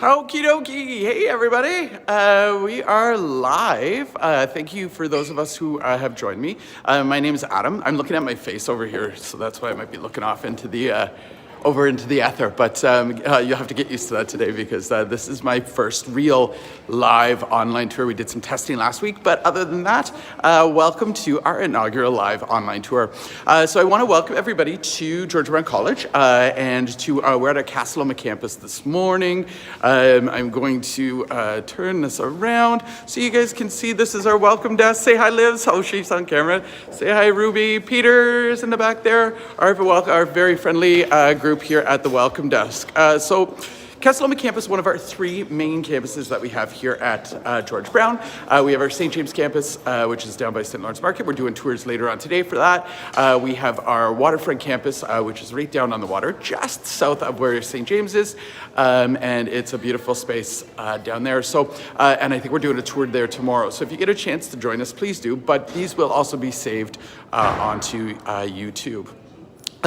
Okie dokie. Hey, everybody. We are live. Thank you for those of us who have joined me. My name is Adam. I'm looking at my face over here, so that's why I might be looking off into the over into the ether, but you'll have to get used to that today because this is my first real live online tour. We did some testing last week, but other than that, welcome to our inaugural live online tour. So I want to welcome everybody to George Brown College and to we're at our Casa Loma campus this morning. I'm going to turn this around so you guys can see this is our welcome desk. Say hi, Liz. Oh, she's on camera. Say hi, Ruby. Peter's in the back there. Our very friendly group here at the welcome desk. So Casa Loma campus, one of our three main campuses that we have here at George Brown. We have our St. James campus, which is down by St. Lawrence Market. We're doing tours later on today for that. We have our waterfront campus, which is right down on the water, just south of where St. James is. And it's a beautiful space down there. So, and I think we're doing a tour there tomorrow. So if you get a chance to join us, please do. But these will also be saved onto YouTube.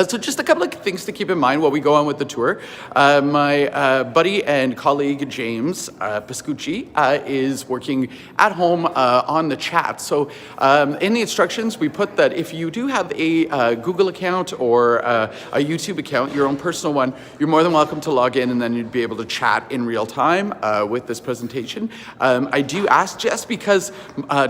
So just a couple of things to keep in mind while we go on with the tour. My buddy and colleague James Pascucci is working at home on the chat. So in the instructions, we put that if you do have a Google account or a YouTube account, your own personal one, you're more than welcome to log in and then you'd be able to chat in real time with this presentation. I do ask just because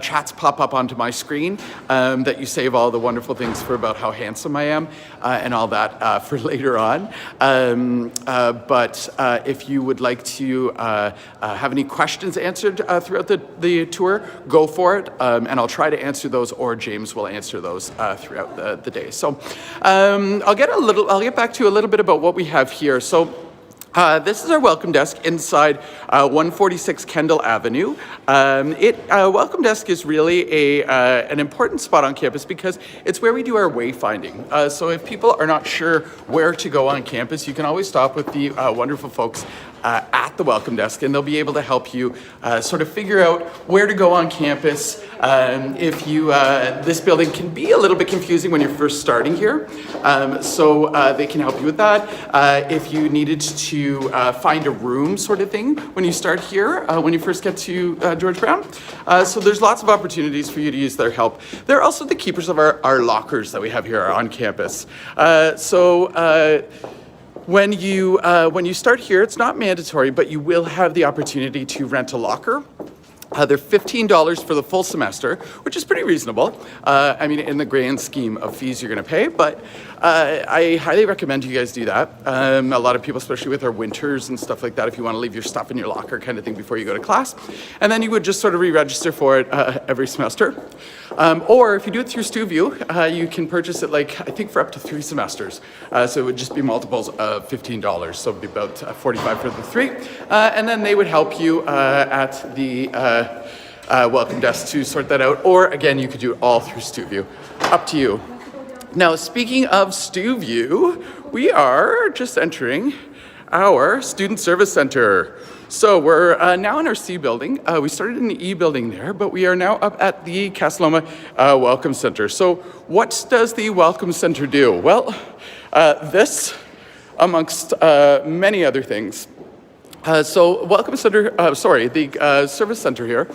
chats pop up onto my screen that you save all the wonderful things for about how handsome I am. And all that for later on. But if you would like to have any questions answered throughout the tour, go for it. And I'll try to answer those, or James will answer those throughout the day. So I'll get back to a little bit about what we have here. So this is our welcome desk inside 146 Kendall Avenue. Welcome desk is really an important spot on campus because it's where we do our wayfinding. So if people are not sure where to go on campus, you can always stop with the wonderful folks at the welcome desk, and they'll be able to help you sort of figure out where to go on campus. This building can be a little bit confusing when you're first starting here, so they can help you with that. If you needed to find a room sort of thing when you start here, when you first get to George Brown. So there's lots of opportunities for you to use their help. They're also the keepers of our lockers that we have here on campus. When you start here, it's not mandatory, but you will have the opportunity to rent a locker. They're $15 for the full semester, which is pretty reasonable. I mean, in the grand scheme of fees you're going to pay, but I highly recommend you guys do that. A lot of people, especially with our winters and stuff like that, if you want to leave your stuff in your locker kind of thing before you go to class, and then you would just sort of re-register for it every semester. Or if you do it through StuView, you can purchase it I think for up to 3 semesters. So it would just be multiples of $15. So it would be about $45 for the 3. And then they would help you at the welcome desk to sort that out. Or again, you could do it all through StuView. Up to you. Now, speaking of StuView, we are just entering our Student Service Center. So we're now in our C building. We started in the E building there, but we are now up at the Casa Loma Welcome Center. So what does the Welcome Center do? Well, this, amongst many other things. Welcome Center, the Service Center here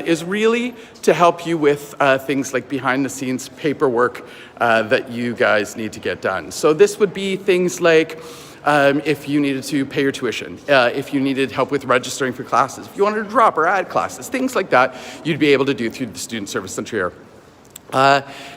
is really to help you with things like behind the scenes paperwork that you guys need to get done. So this would be things like if you needed to pay your tuition, if you needed help with registering for classes, if you wanted to drop or add classes, things like that, you'd be able to do through the Student Service Center here.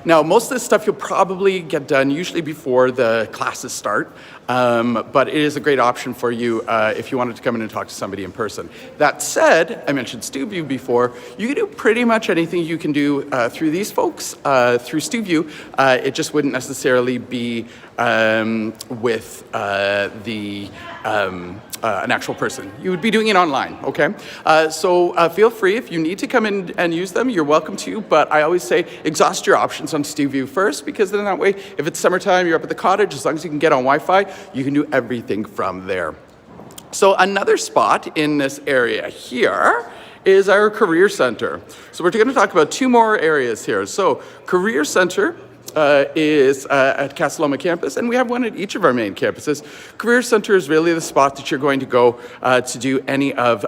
Now, most of this stuff you'll probably get done usually before the classes start, but it is a great option for you if you wanted to come in and talk to somebody in person. That said, I mentioned StuView before. You can do pretty much anything you can do through these folks, through StuView. It just wouldn't necessarily be with an actual person. You would be doing it online, okay? So feel free, if you need to come in and use them, you're welcome to, but I always say exhaust your options on StuView first, because then that way, if it's summertime, you're up at the cottage, as long as you can get on Wi-Fi, you can do everything from there. So another spot in this area here is our Career Center. So we're going to talk about 2 more areas here. So Career Center is at Casa Loma campus, and we have one at each of our main campuses. Career Center is really the spot that you're going to go to do any of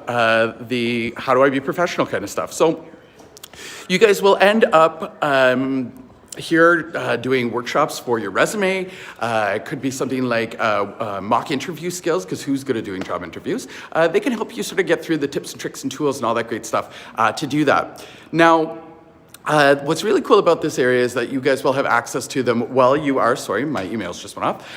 the how do I be professional kind of stuff. So you guys will end up here doing workshops for your resume. It could be something like mock interview skills, because who's good at doing job interviews? They can help you sort of get through the tips and tricks and tools and all that great stuff to do that. Now, what's really cool about this area is that you guys will have access to them while you are, sorry, my emails just went off,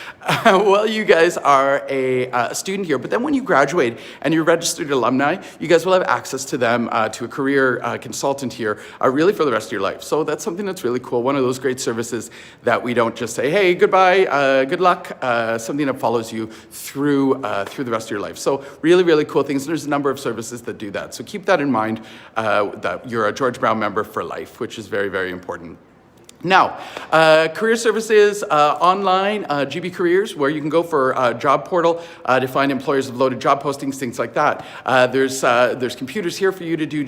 while you guys are a student here. But then when you graduate and you're registered alumni, you guys will have access to them, to a career consultant here, really for the rest of your life. So that's something that's really cool. One of those great services that we don't just say, hey, goodbye, good luck, something that follows you through the rest of your life. So really, really cool things. And there's a number of services that do that. So keep that in mind, that you're a George Brown member for life, which is very, very important. Now, career services online, GB Careers, where you can go for a job portal to find employers with loaded job postings, things like that. There's computers here for you to do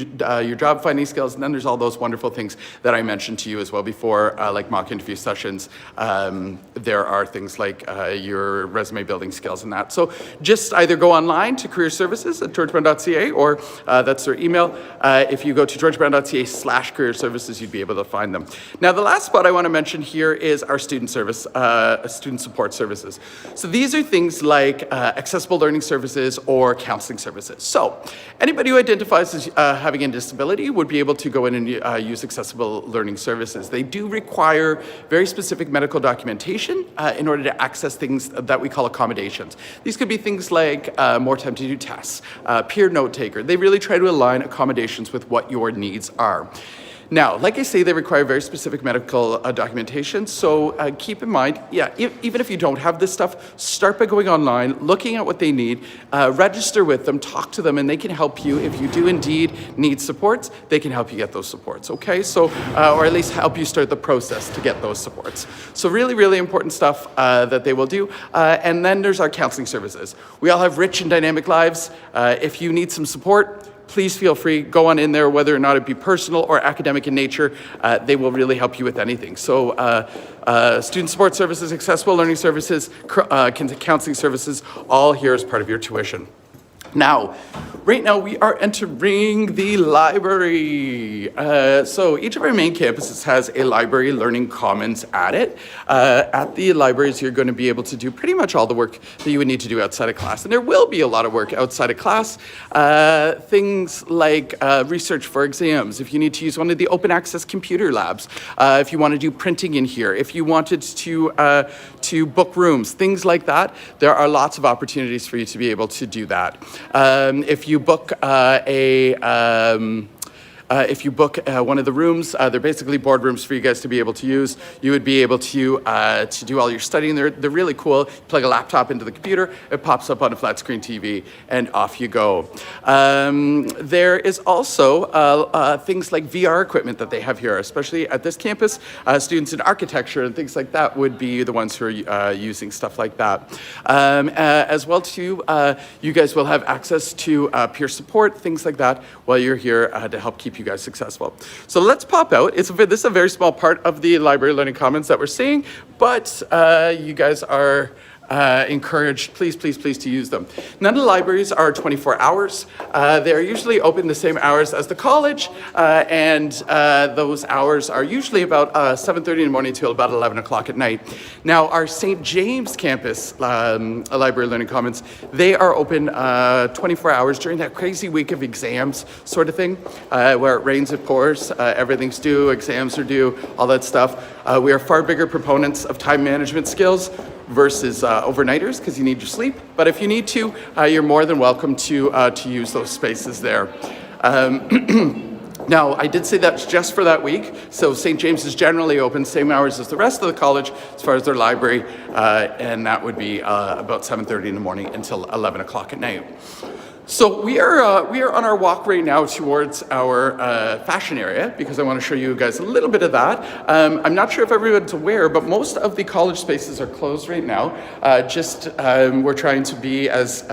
your job finding skills, and then there's all those wonderful things that I mentioned to you as well before, like mock interview sessions. There are things like your resume building skills and that. So just either go online to career services at georgebrown.ca, or that's their email. If you go to georgebrown.ca/career services, you'd be able to find them. Now, the last spot I want to mention here is our student support services. So these are things like accessible learning services or counseling services. So anybody who identifies as having a disability would be able to go in and use accessible learning services. They do require very specific medical documentation in order to access things that we call accommodations. These could be things like more time to do tests, peer note taker. They really try to align accommodations with what your needs are. Now, like I say, they require very specific medical documentation, so keep in mind, even if you don't have this stuff, start by going online, looking at what they need, register with them, talk to them, and they can help you. If you do indeed need supports, they can help you get those supports, okay? So, or at least help you start the process to get those supports. So really, really important stuff that they will do. And then there's our counseling services. We all have rich and dynamic lives. If you need some support, please feel free, go on in there, whether or not it be personal or academic in nature. They will really help you with anything. So student support services, accessible learning services, counseling services, all here as part of your tuition. Now, right now we are entering the library. So each of our main campuses has a library learning commons at it. At the libraries, you're going to be able to do pretty much all the work that you would need to do outside of class. And there will be a lot of work outside of class. Things like research for exams, if you need to use one of the open access computer labs, if you want to do printing in here, if you wanted to book rooms, things like that, there are lots of opportunities for you to be able to do that. If you book one of the rooms, they're basically boardrooms for you guys to be able to use. You would be able to do all your studying. They're really cool. You plug a laptop into the computer, it pops up on a flat screen TV, and off you go. There is also things like VR equipment that they have here, especially at this campus. Students in architecture and things like that would be the ones who are using stuff like that. As well too, you guys will have access to peer support, things like that, while you're here to help keep you guys successful. So let's pop out. This is a very small part of the library learning commons that we're seeing, but you guys are encouraged, please to use them. None of the libraries are 24 hours. They're usually open the same hours as the college, and those hours are usually about 7:30 in the morning till about 11 o'clock at night. Now, our St. James campus library learning commons, they are open 24 hours during that crazy week of exams sort of thing, where it rains, it pours, everything's due, exams are due, all that stuff. We are far bigger proponents of time management skills versus overnighters, because you need your sleep. But if you need to, you're more than welcome to use those spaces there. Now, I did say that's just for that week. So St. James is generally open, same hours as the rest of the college as far as their library, and that would be about 7:30 in the morning until 11 o'clock at night. So we are on our walk right now towards our fashion area because I want to show you guys a little bit of that. I'm not sure if everyone's aware, but most of the college spaces are closed right now. We're trying to be as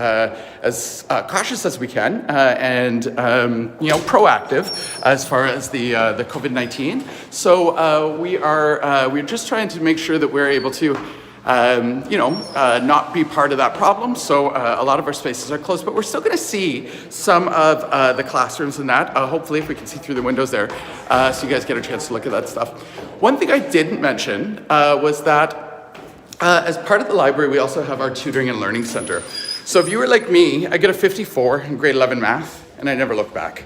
cautious as we can and proactive as far as the COVID-19. So we're just trying to make sure that we're able to not be part of that problem. So a lot of our spaces are closed, but we're still going to see some of the classrooms and that, hopefully if we can see through the windows there, so you guys get a chance to look at that stuff. One thing I didn't mention was that as part of the library, we also have our tutoring and learning center. So if you were like me, I get a 54 in grade 11 math, and I never look back.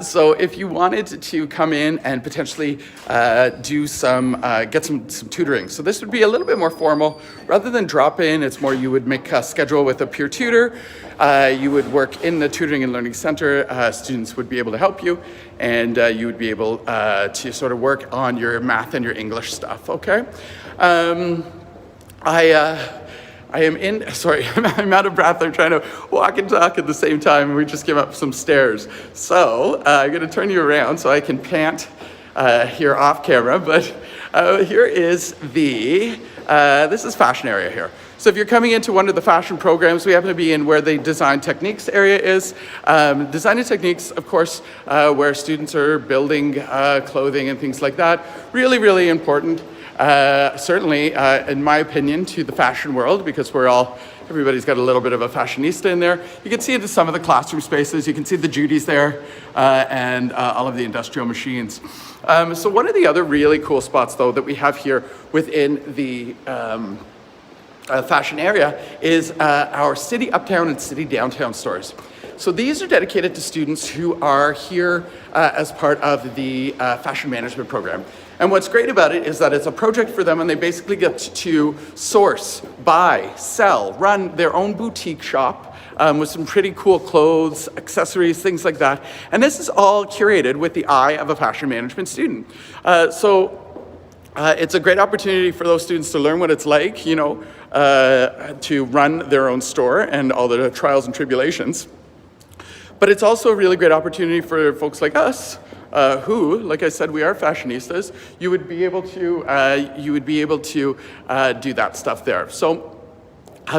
So if you wanted to come in and potentially get some tutoring. So this would be a little bit more formal. Rather than drop in, it's more you would make a schedule with a peer tutor. You would work in the tutoring and learning center. Students would be able to help you, and you would be able to sort of work on your math and your English stuff, okay? I'm out of breath. I'm trying to walk and talk at the same time, and we just came up some stairs. So I'm going to turn you around so I can pant here off camera. But here is this is fashion area here. So if you're coming into one of the fashion programs, we happen to be in where the design techniques area is. Design and techniques, of course, where students are building clothing and things like that. Really, really important. Certainly, in my opinion, to the fashion world, because everybody's got a little bit of a fashionista in there. You can see into some of the classroom spaces. You can see the Judies there and all of the industrial machines. So one of the other really cool spots, though, that we have here within the fashion area is our city uptown and city downtown stores. So these are dedicated to students who are here as part of the fashion management program. And what's great about it is that it's a project for them, and they basically get to source, buy, sell, run their own boutique shop with some pretty cool clothes, accessories, things like that. And this is all curated with the eye of a fashion management student. It's a great opportunity for those students to learn what it's like, to run their own store and all the trials and tribulations. But it's also a really great opportunity for folks like us, who, like I said, we are fashionistas. You would be able to do that stuff there. So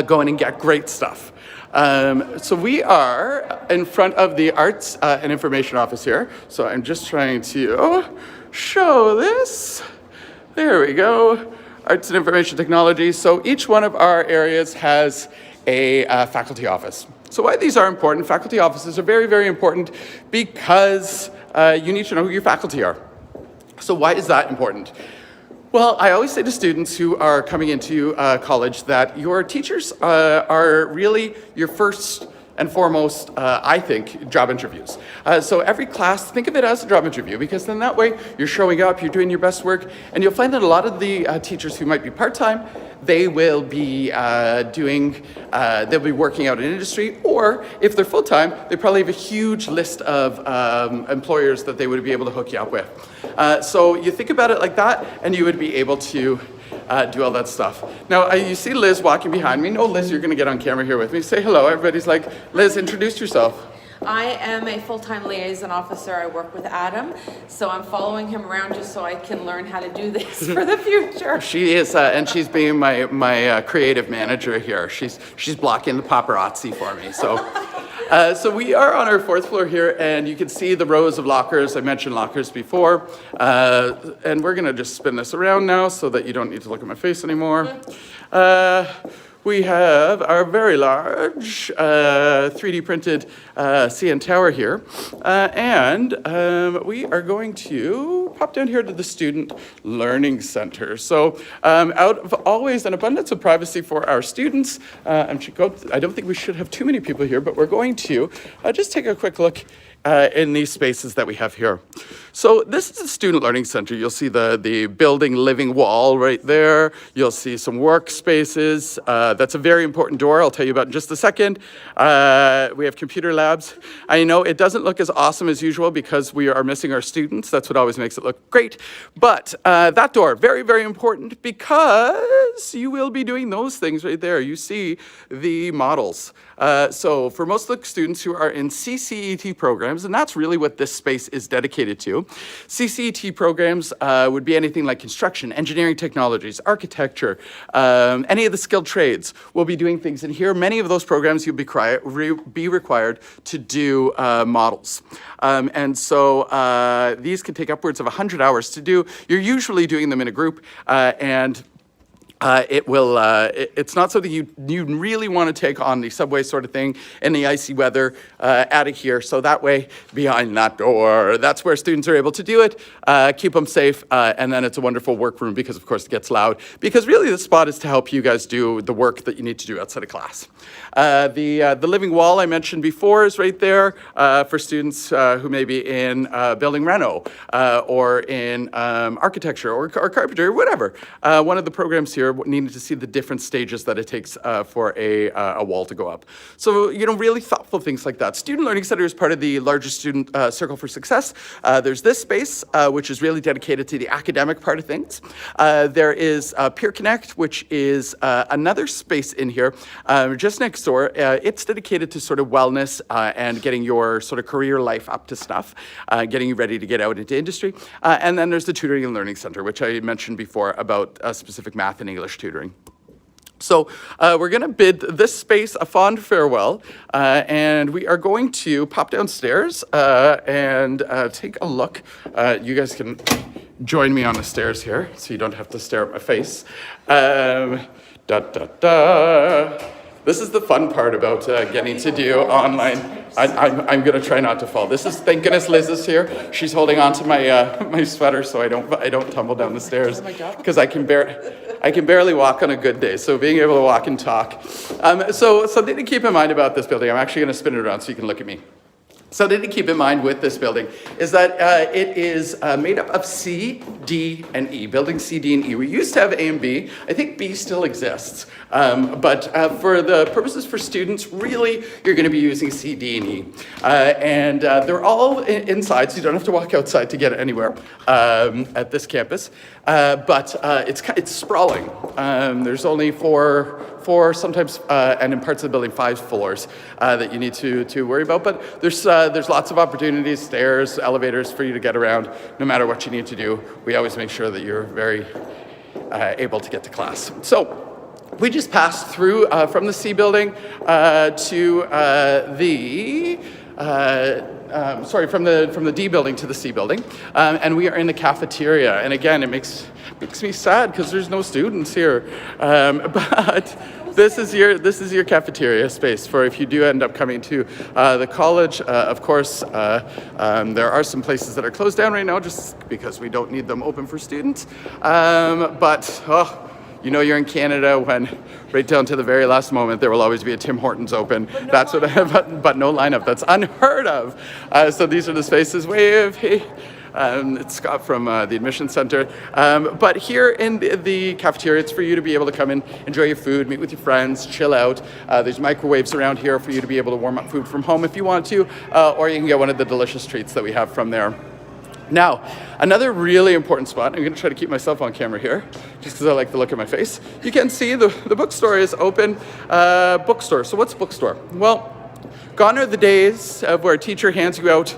go in and get great stuff. So we are in front of the Arts and Information Office here. So I'm just trying to show this. There we go. Arts and Information Technology. So each one of our areas has a faculty office. So why these are important, faculty offices are very, very important because you need to know who your faculty are. So why is that important? Well, I always say to students who are coming into college that your teachers are really your first and foremost, I think, job interviews. So every class, think of it as a job interview, because then that way you're showing up, you're doing your best work, and you'll find that a lot of the teachers who might be part-time, they will be they'll be working out in industry, or if they're full-time, they probably have a huge list of employers that they would be able to hook you up with. So you think about it like that, and you would be able to do all that stuff. Now, you see Liz walking behind me. No, Liz, you're going to get on camera here with me. Say hello. Everybody's like, Liz, introduce yourself. I am a full-time liaison officer. I work with Adam, so I'm following him around just so I can learn how to do this for the future. She is, and she's being my creative manager here. She's blocking the paparazzi for me. So, so we are on our 4th floor here, and you can see the rows of lockers. I mentioned lockers before, and we're gonna just spin this around now so that you don't need to look at my face anymore. We have our very large 3D printed CN tower here, and we are going to pop down here to the Student Learning Center. So out of always an abundance of privacy for our students, I don't think we should have too many people here, but we're going to just take a quick look in these spaces that we have here. So this is a student learning center. You'll see the building living wall right there. You'll see some workspaces. That's a very important door I'll tell you about in just a second. We have computer labs. I know it doesn't look as awesome as usual because we are missing our students. That's what always makes it look great. But that door, very, very important because you will be doing those things right there. You see the models. So for most of the students who are in CCET programs, and that's really what this space is dedicated to, CCET programs would be anything like construction, engineering technologies, architecture, any of the skilled trades. We'll be doing things in here. Many of those programs you'll be required to do models. And so these can take upwards of 100 hours to do. You're usually doing them in a group, and it's not something you really want to take on the subway sort of thing in the icy weather out of here. So that way, behind that door, that's where students are able to do it, keep them safe, and then it's a wonderful workroom because, of course, it gets loud. Because really, the spot is to help you guys do the work that you need to do outside of class. The living wall I mentioned before is right there for students who may be in building reno or in architecture or carpentry or whatever. One of the programs here needed to see the different stages that it takes for a wall to go up. So, really thoughtful things like that. Student Learning Center is part of the larger student Circle for Success. There's this space, which is really dedicated to the academic part of things. There is Peer Connect, which is another space in here, just next door. It's dedicated to sort of wellness and getting your sort of career life up to snuff, getting you ready to get out into industry. And then there's the Tutoring and Learning Center, which I mentioned before about specific math and English tutoring. So we're going to bid this space a fond farewell, and we are going to pop downstairs and take a look. You guys can join me on the stairs here, so you don't have to stare at my face. This is the fun part about getting to do online. I'm going to try not to fall. This is, thank goodness Liz is here. She's holding on to my my sweater so I don't tumble down the stairs because I can barely walk on a good day. So being able to walk and talk. So something to keep in mind about this building. I'm actually going to spin it around so you can look at me. Something to keep in mind with this building is that it is made up of C, D, and E. Building C, D, and E. We used to have A and B. I think B still exists. But for the purposes for students, really, you're going to be using C, D, and E. And they're all inside, so you don't have to walk outside to get anywhere at this campus. But it's sprawling. There's only four, sometimes, and in parts of the building, 5 floors that you need to worry about. But there's lots of opportunities, stairs, elevators for you to get around. No matter what you need to do, we always make sure that you're very able to get to class. So we just passed through from the C building to from the D building to the C building, and we are in the cafeteria. And again, it makes me sad because there's no students here, but this is your cafeteria space for if you do end up coming to the college. Of course, there are some places that are closed down right now just because we don't need them open for students, but you're in Canada when right down to the very last moment there will always be a Tim Hortons open. But no lineup. That's unheard of. So these are the spaces. Wave. Hey. It's Scott from the admission center. But here in the cafeteria, it's for you to be able to come in, enjoy your food, meet with your friends, chill out. There's microwaves around here for you to be able to warm up food from home if you want to, or you can get one of the delicious treats that we have from there. Now, another really important spot, I'm going to try to keep myself on camera here, just because I like the look of my face. You can see the bookstore is open. Bookstore. So what's Bookstore? Well, gone are the days of where a teacher hands you out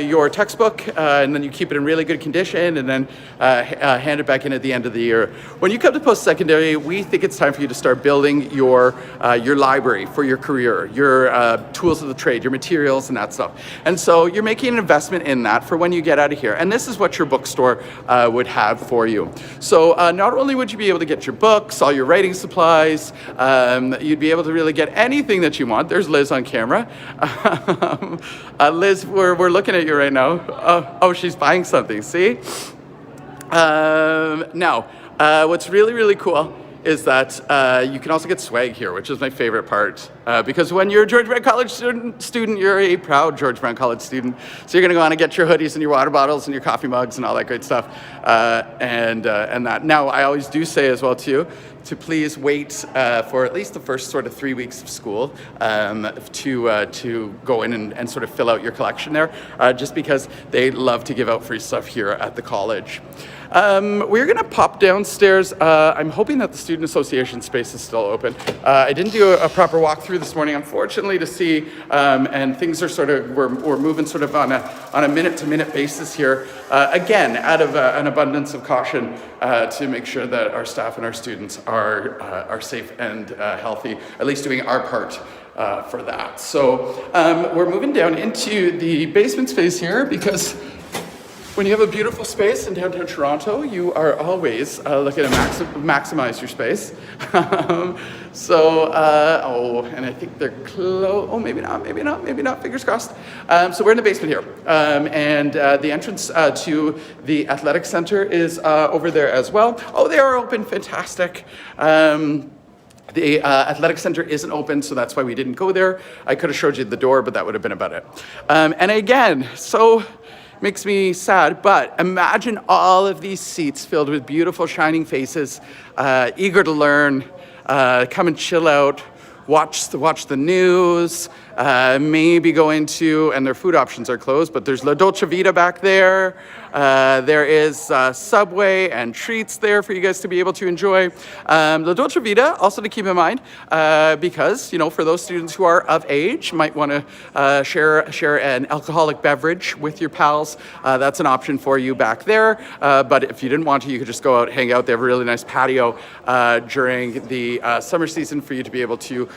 your textbook and then you keep it in really good condition and then hand it back in at the end of the year. When you come to post-secondary, we think it's time for you to start building your library for your career, your tools of the trade, your materials and that stuff. And so you're making an investment in that for when you get out of here. And this is what your bookstore would have for you. So not only would you be able to get your books, all your writing supplies, you'd be able to really get anything that you want. There's Liz on camera. Liz, we're looking at you right now. Oh, she's buying something, see? Now, what's really, really cool is that you can also get swag here, which is my favorite part. Because when you're a George Brown College student, you're a proud George Brown College student. So you're gonna go on and get your hoodies and your water bottles and your coffee mugs and all that great stuff. And that. Now, I always do say as well too, to please wait for at least the first sort of 3 weeks of school to go in and sort of fill out your collection there, just because they love to give out free stuff here at the college. We're gonna pop downstairs. I'm hoping that the Student Association space is still open. I didn't do a proper walkthrough this morning, unfortunately, to see, and things are sort of, we're moving sort of on a minute-to-minute basis here. Again, out of an abundance of caution to make sure that our staff and our students are safe and healthy, at least doing our part for that. So we're moving down into the basement space here because when you have a beautiful space in downtown Toronto, you are always looking to maximize your space. And I think they're close. Oh, maybe not, fingers crossed. So we're in the basement here. And the entrance to the athletic center is over there as well. Oh, they are open, fantastic. The athletic center isn't open, so that's why we didn't go there. I could have showed you the door, but that would have been about it. And again, so makes me sad, but imagine all of these seats filled with beautiful shining faces, eager to learn, come and chill out, watch the news, maybe go into, and their food options are closed, but there's La Dolce Vita back there. There is Subway and treats there for you guys to be able to enjoy. La Dolce Vita, also to keep in mind, because, you know, for those students who are of age, might want to share an alcoholic beverage with your pals. That's an option for you back there. But if you didn't want to, you could just go out, hang out. They have a really nice patio during the summer season for you to be able to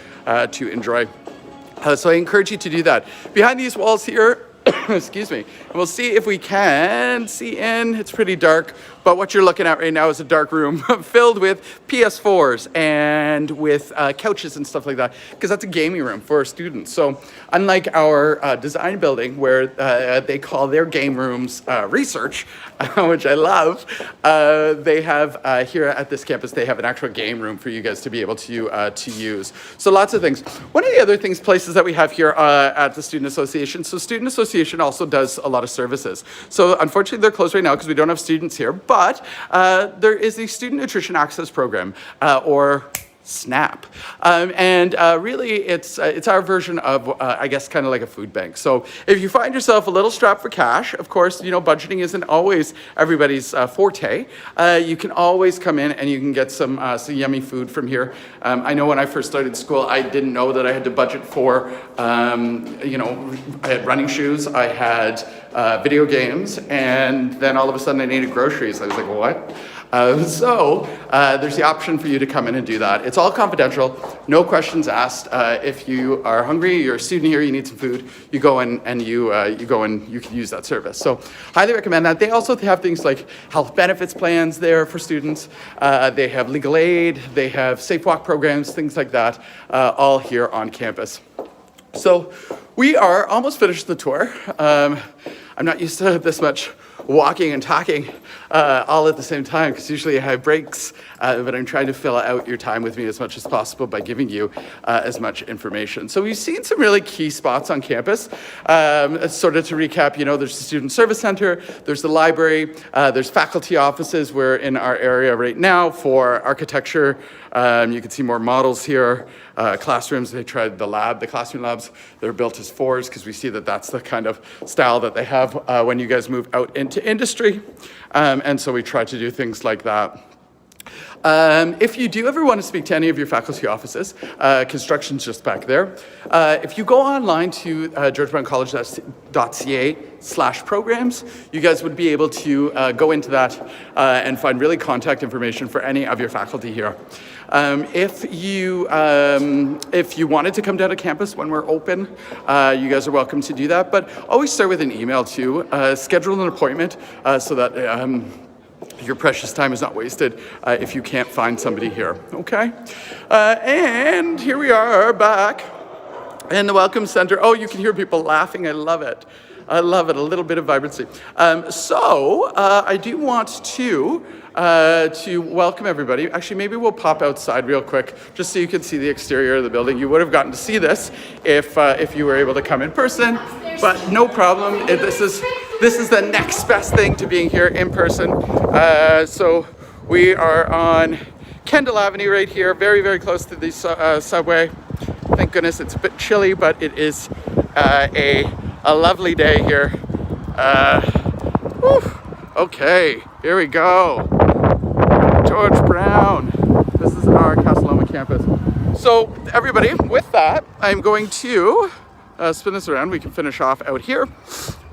enjoy. So I encourage you to do that. Behind these walls here, excuse me, and we'll see if we can see in. It's pretty dark, but what you're looking at right now is a dark room filled with PS4s and with couches and stuff like that, because that's a gaming room for students. So unlike our design building where they call their game rooms research, which I love, they have here at this campus, they have an actual game room for you guys to be able to use. So lots of things. One of the other places that we have here at the Student Association, so Student Association also does a lot of services. So unfortunately they're closed right now because we don't have students here, but there is the Student Nutrition Access Program, or SNAP. Really, it's our version of, I guess, kind of like a food bank. So if you find yourself a little strapped for cash, of course, you know, budgeting isn't always everybody's forte. You can always come in and you can get some yummy food from here. I know when I first started school, I didn't know that I had to budget for, you know, I had running shoes, I had video games, and then all of a sudden I needed groceries. I was like, what? So there's the option for you to come in and do that. It's all confidential, no questions asked. If you are hungry, you're a student here, you need some food, you go in and you can use that service. So highly recommend that. They also have things like health benefits plans there for students. They have legal aid, they have safe walk programs, things like that, all here on campus. So we are almost finished the tour. I'm not used to this much walking and talking all at the same time, because usually I have breaks, but I'm trying to fill out your time with me as much as possible by giving you as much information. So we've seen some really key spots on campus. Sort of to recap, you know, there's the Student Service Center, there's the library, there's faculty offices. We're in our area right now for architecture. You can see more models here. Classrooms, they tried the classroom labs. They're built as fours because we see that that's the kind of style that they have when you guys move out into industry. And so we try to do things like that. If you do ever want to speak to any of your faculty offices, construction's just back there. If you go online to georgebrowncollege.ca/programs, you guys would be able to go into that and find really contact information for any of your faculty here. If you wanted to come down to campus when we're open, you guys are welcome to do that, but always start with an email too. Schedule an appointment so that your precious time is not wasted if you can't find somebody here, okay? And here we are back in the Welcome Center. Oh, you can hear people laughing, I love it. I love it, a little bit of vibrancy. So I do want to welcome everybody. Actually, maybe we'll pop outside real quick just so you can see the exterior of the building. You would have gotten to see this if you were able to come in person, but no problem. This is the next best thing to being here in person. So we are on Kendall Avenue right here, very, very close to the subway. Thank goodness it's a bit chilly, but it is a lovely day here. Okay, here we go. George Brown. This is our Casa Loma campus. So everybody, with that, I'm going to spin this around. We can finish off out here.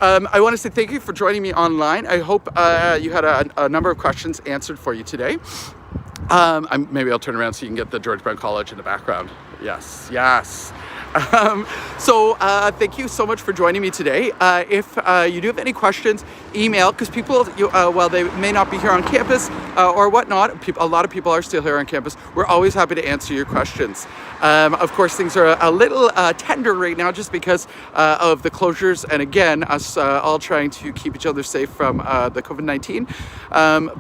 I want to say thank you for joining me online. I hope you had a number of questions answered for you today. Maybe I'll turn around so you can get the George Brown College in the background. Yes, yes. So thank you so much for joining me today. If you do have any questions, email, because people, while they may not be here on campus or whatnot, a lot of people are still here on campus. We're always happy to answer your questions. Of course, things are a little tender right now just because of the closures, and again, us all trying to keep each other safe from the COVID-19.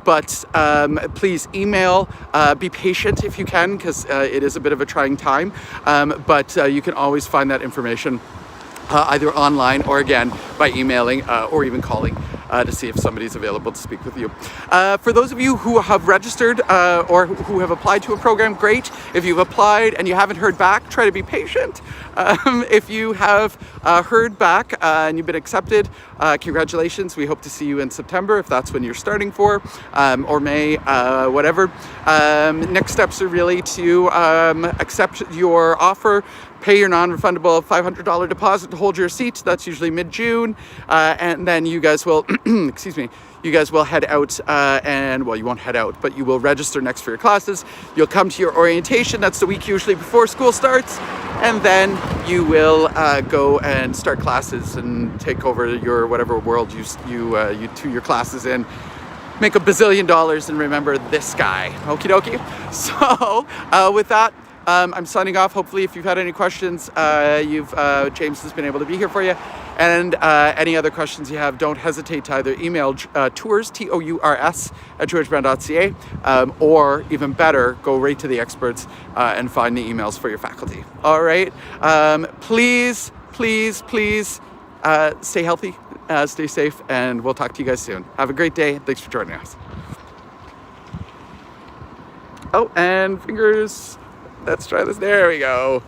But please email, be patient if you can, because it is a bit of a trying time. But you can always find that information either online or again by emailing or even calling to see if somebody's available to speak with you. For those of you who have registered or who have applied to a program, great. If you've applied and you haven't heard back, try to be patient. If you have heard back and you've been accepted, congratulations. We hope to see you in September if that's when you're starting for, or May, whatever. Next steps are really to accept your offer, pay your non-refundable $500 deposit to hold your seat. That's usually mid-June. And then you guys will, excuse me, you guys will head out and, well, you won't head out, but you will register next for your classes. You'll come to your orientation. That's the week usually before school starts. And then you will go and start classes and take over your whatever world you do your classes in. Make $1 bazillion and remember this guy. Okie dokie. So with that, I'm signing off. Hopefully, if you've had any questions, James has been able to be here for you. And any other questions you have, don't hesitate to either email tours, TOURS, at georgebrown.ca, or even better, go right to the experts and find the emails for your faculty. All right. Please, please, please stay healthy, stay safe, and we'll talk to you guys soon. Have a great day. Thanks for joining us. Oh, and fingers. Let's try this. There we go.